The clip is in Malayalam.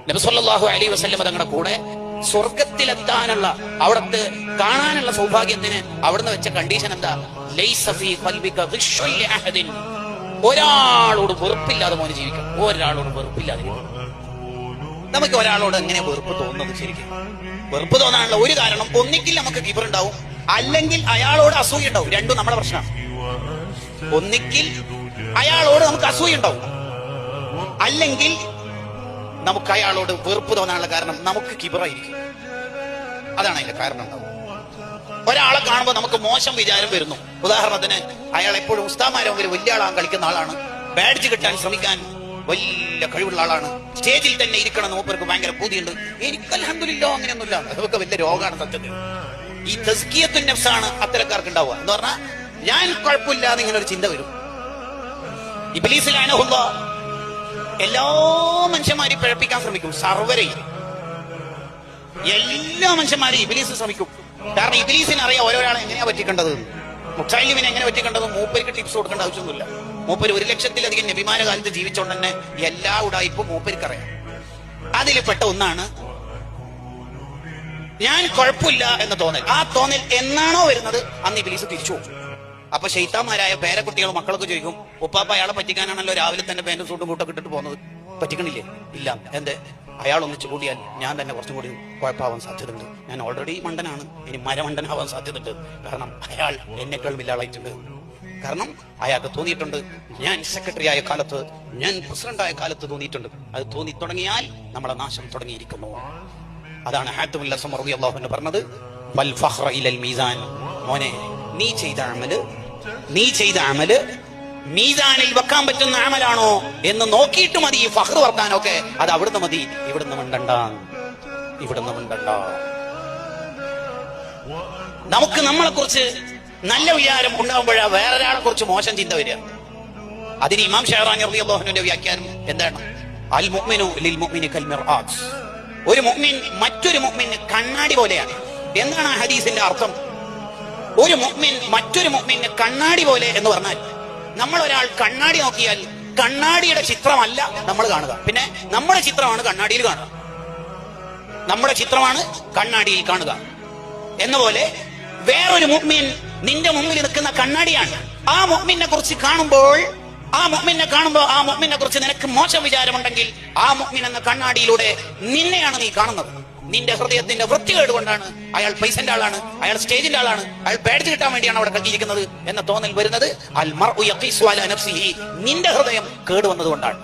നബി സല്ലല്ലാഹു അലൈഹി വസല്ലം തങ്ങളുടെ കൂടെ സ്വർഗത്തിലെത്താനുള്ള അവിടത്തെ കാണാനുള്ള സൗഭാഗ്യത്തിന് അവിടുന്ന് വെച്ച കണ്ടീഷൻ എന്താ? ലൈസ ഫീ ഖൽബിക ഗിശ്ശുൻ ലിഅഹദിൻ. ഒരാളോട് വെറുപ്പില്ലാതെ മോനെ ജീവിക്കാം. ഒരാളോട് വെറുപ്പില്ലാതെ. നമുക്ക് ഒരാളോട് എങ്ങനെ വെറുപ്പ് തോന്നുന്നത്? ശരിക്കും വെറുപ്പ് തോന്നാനുള്ള ഒരു കാരണം ഒന്നിക്കിൽ നമുക്ക് കിബർ ഉണ്ടാവും, അല്ലെങ്കിൽ അയാളോട് അസൂയ ഉണ്ടാവും. രണ്ടും നമ്മുടെ പ്രശ്നമാണ്. ഒന്നിക്കിൽ അയാളോട് നമുക്ക് അസൂയ ഉണ്ടാവും, അല്ലെങ്കിൽ നമുക്ക് അയാളോട് വെറുപ്പ് തോന്നാനുള്ള കാരണം നമുക്ക് കിബറായിരിക്കും. അതാണ് അതിന്റെ കാരണം ഉണ്ടാവും. ഒരാളെ കാണുമ്പോൾ നമുക്ക് മോശം വിചാരം വരുന്നു. ഉദാഹരണത്തിന് അയാൾ എപ്പോഴും ഉസ്താദ്മാരെ മുമ്പിൽ വലിയ ആളാൻ കളിക്കുന്ന ആളാണ്, ബാഡ്ജ് കിട്ടാൻ ശ്രമിക്കാൻ വലിയ കഴിവുള്ള ആളാണ്, സ്റ്റേജിൽ തന്നെ ഇരിക്കണം മൂപ്പർക്ക് ഭയങ്കര പൂതിയുണ്ട്. എനിക്ക് അൽഹംദുലില്ലാഹ് അങ്ങനെയൊന്നുമില്ല. അതൊക്കെ വലിയ രോഗമാണ് സത്യത്തിൽ. ഈ തസ്കിയത്തുൻ നഫ്സാണ് അത്തരക്കാർക്ക് ഉണ്ടാവുക. എന്ന് പറഞ്ഞാൽ ഞാൻ കുഴപ്പമില്ലാതെ ഇങ്ങനെ ഒരു ചിന്ത വരും. ഇബ്ലീസ് ലഅനഹുല്ലാഹ് എല്ലാ മനുഷ്യന്മാരെയും പിഴപ്പിക്കാൻ ശ്രമിക്കും. സർവരെയും എല്ലാ മനുഷ്യന്മാരെയും ഇബ്ലീസ് ശ്രമിക്കും. കാരണം ഇബ്ലീസിന് അറിയാം ഓരോരാളെ എങ്ങനെയാ പറ്റിക്കേണ്ടത്. മുഖ്താലിമിനെ എങ്ങനെ പറ്റിക്കേണ്ടത് മൂപ്പർക്ക് ടിപ്സ് കൊടുക്കേണ്ട ആവശ്യമൊന്നുമില്ല. മൂപ്പര് 1,00,000-ലധികം നബിമാരുടെ കാലത്ത് ജീവിച്ചോണ്ട് തന്നെ എല്ലാ ഉടായിപ്പും മൂപ്പർക്ക് അറിയാം. അതിൽപ്പെട്ട ഒന്നാണ് ഞാൻ കുഴപ്പമില്ല എന്ന തോന്നൽ. ആ തോന്നൽ എന്നാണോ വരുന്നത് അന്ന് ഇബ്ലീസ് തിരിച്ചു പോകും. അപ്പൊ ശൈത്താന്മാരായ പേരക്കുട്ടികളും മക്കളൊക്കെ ചോദിക്കും, ഉപ്പാപ്പ അയാളെ പറ്റിക്കാനാണല്ലോ രാവിലെ തന്നെ പാന്റും സൂട്ടും കൂട്ടൊക്കെ ഇട്ടിട്ട് പോകുന്നത്, പറ്റിക്കണില്ലേ? ഇല്ല. എന്റെ അയാൾ ഒന്നിച്ചു കൂടിയാൽ ഞാൻ തന്നെ കുറച്ചും കൂടി കുഴപ്പമാവാൻ സാധ്യതയുണ്ട്. ഞാൻ ഓൾറെഡി മണ്ടനാണ്, ഇനി മരമണ്ടനാവാൻ സാധ്യതയുണ്ട്. കാരണം അയാൾ എന്നെക്കാൾ വലിയ ആളായിട്ടുണ്ട്. കാരണം അയാൾക്ക് തോന്നിയിട്ടുണ്ട്, ഞാൻ സെക്രട്ടറി ആയ കാലത്ത്, ഞാൻ പ്രസിഡന്റായ കാലത്ത് തോന്നിയിട്ടുണ്ട്. അത് തോന്നി തുടങ്ങിയാൽ നമ്മളെ നാശം തുടങ്ങിയിരിക്കുന്നു. അതാണ് ഹാത്തിമുൽ അസ്സം റളിയല്ലാഹു അൻഹു പറഞ്ഞത്, വൽ ഫഖ്റ ഇലൽ മീസാൻ. മോനെ, നീ ചെയ്ത അമല് മീസാനിൽ വെക്കാൻ പറ്റുന്ന അമലാണോ എന്ന് നോക്കിയിട്ട് മതി ഈ ഫഖ്ർ വർത്താനൊക്കെ. അത് അവിടുന്ന് മതി, ഇവിടുന്ന് മിണ്ടണ്ട. നമുക്ക് നമ്മളെ കുറിച്ച് നല്ല വിചാരം ഉണ്ടാകുമ്പോഴാ വേറൊരാളെ കുറിച്ച് മോശം ചിന്ത വരിക. അതിന് ഇമാം ഷഹറാനി റളിയല്ലാഹു അൻഹുവിന്റെ വ്യാഖ്യാനം എന്താണ്? അൽ മുഅ്മിനു ലിൽ മുഅ്മിനി കൽ മിർആത്ത്. ഒരു മുഅ്മിൻ മറ്റൊരു മുഅ്മിന് കണ്ണാടി പോലെയാണ്. എന്താണ് ആ ഹദീസിന്റെ അർത്ഥം? ഒരു മുഅ്മിൻ മറ്റൊരു മുഅ്മിന് കണ്ണാടി പോലെ എന്ന് പറഞ്ഞാൽ, നമ്മൾ ഒരാൾ കണ്ണാടി നോക്കിയാൽ കണ്ണാടിയുടെ ചിത്രമല്ല നമ്മൾ കാണുക, പിന്നെ നമ്മുടെ ചിത്രമാണ് കണ്ണാടിയിൽ കാണുക. നമ്മുടെ ചിത്രമാണ് കണ്ണാടിയിൽ കാണുക എന്നപോലെ വേറൊരു മുഅ്മിൻ നിന്റെ മുമ്പിൽ നിൽക്കുന്ന കണ്ണാടിയാണ്. ആ മുഅ്മിനെ കുറിച്ച് കാണുമ്പോൾ ആ മുഅ്മിനെ കുറിച്ച് നിനക്ക് മോശം വിചാരമുണ്ടെങ്കിൽ ആ മുഅ്മിൻ എന്ന കണ്ണാടിയിലൂടെ നിന്നെയാണ് നീ കാണുന്നത്. നിന്റെ ഹൃദയത്തിന്റെ വൃത്തികേട് കൊണ്ടാണ് അയാൾ പൈസന്റെ ആളാണ്, അയാൾ സ്റ്റേജിന്റെ ആളാണ്, അയാൾ ബാഡ്ജ് കിട്ടാൻ വേണ്ടിയാണ് അവിടെ കണ്ടിരിക്കുന്നത് എന്ന തോന്നൽ വരുന്നത് അൽ മർഉ യഖീസു അലാ നഫ്സിഹി, നിന്റെ ഹൃദയം കേടുവന്നതുകൊണ്ടാണ്.